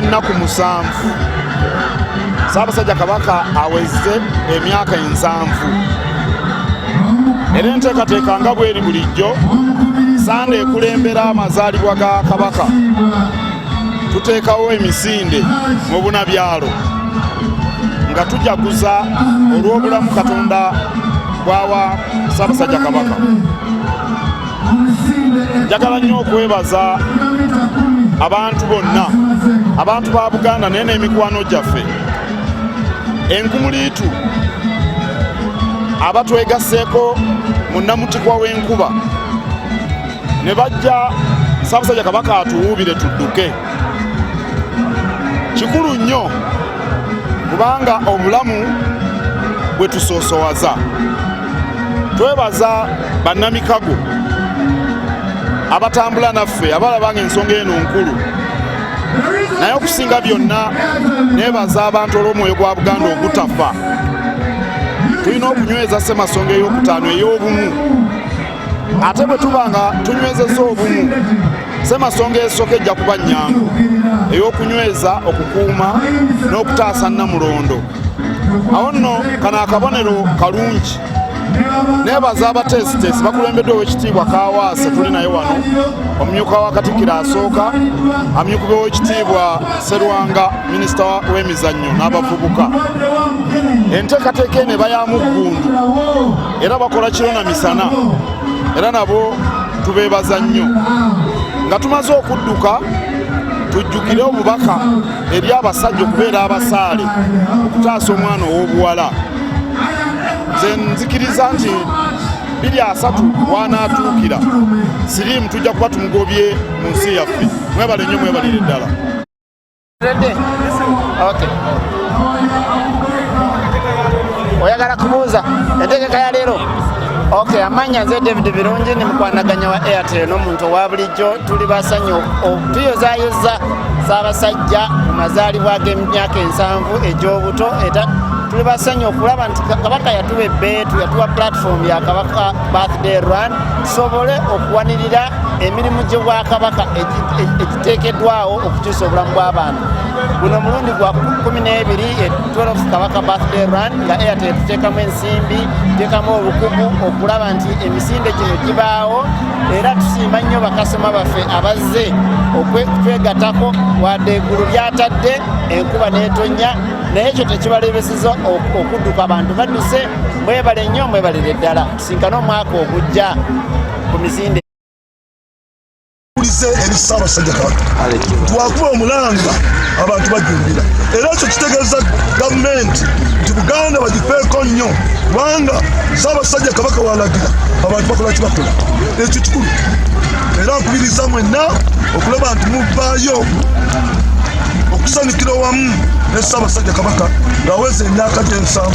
w'ennaku 7 Ssaabasajja Kabaka awezze emyaka 7 era enteekateeka nga bweri bulijjo Sande ekulembera amazaalibwa ga Kabaka tuteekawo emisinde mu bunabyalo nga tujaguza olw'obulamu Katonda bwawa Ssaabasajja Kabaka. Njagala nnyo okwebaza abantu bonna, abantu ba Buganda naye n'emikwano gyaffe enkumuliitu abatwegasseeko mu nnamutikwa w'enkuba ne bajja Ssaabasajja Kabaka atuwuubire tudduke. Kikulu nnyo kubanga obulamu bwe tusoosowaza. Twebaza bannamikago abatambula naffe abalabanga ensonga eno nkulu, naye okusinga byonna neebaza abantu olw'omwoyo gwa Buganda ogutafa. Tulina okunyweza Ssemasonga ey'okutaano ey'obumu, ate bwe tuba nga tunywezezza obumu Ssemasonga esooka ejja kuba nnyangu ey'okunyweza, okukuuma n'okutaasa Nnamulondo. Awo nno kano akabonero kalungi. Neebaza abateesiteesi bakulembeddwa ow'ekitiibwa Kaawaase tuli naye wano, omumyuka wa Katikkiro asooka, amyuka w'ekitiibwa Sserwanga minisita w'emizannyo n'abavubuka. Enteekateeka eno eba ya muggundu era bakola kiro na misana, era nabo tubeebaza nnyo. Nga tumaze okudduka tujjukire obubaka eri abasajja okubeera abasaale okutaasa omwana ow'obuwala. Nze nzikiriza nti 23 wanaatuukira siriimu tujja kuba tumugobye mu nsi yaffe. Mwebale nnyo, mwebalire ddala. Oyagala kubuuza entegeka ya leero? Amanya nze David Birungi ni mukwanaganya wa Airtel n'omuntu owa bulijjo. Tuli basanyu tuyozaayoza Ssaabasajja mu mazaalibwa g'emyaka 7 egy'obuto. Era tuli basanyu okulaba nti Kabaka yatuwa ebbeetu, yatuwa platform ya Kabaka birthday run tusobole okuwanirira emirimu gy'Obwakabaka egiteekeddwawo okukyusa obulamu bw'abantu. Guno omulundi gwa 12 12 Kabaka birthday run nga Airtel tuteekamu ensimbi, tuteekamu obukugu okulaba nti emisinde gino gibaawo. Era tusiima nnyo bakasoma baffe abazze okwegattako wadde eggulu lyatadde enkuba n'etonnya, naye ekyo tekibalebeseza okudduka. Abantu badduse. Mwebale nnyo, mwebalire ddala. Tusinkane omwaka ogujja ku misinde. Eri Ssaabasajja Kabaka twakuba omulanga abantu bajjumbira, era ekyo kitegeeza gavumenti nti Buganda bagifeeko nnyo kubanga Ssaabasajja Kabaka walagira abantu bakola kibakola. Ekyo kikulu, era nkubiriza mwenna okulaba nti muvaayo okusanyukira wamu ne Ssaabasajja Kabaka ng'aweza emyaka gye 7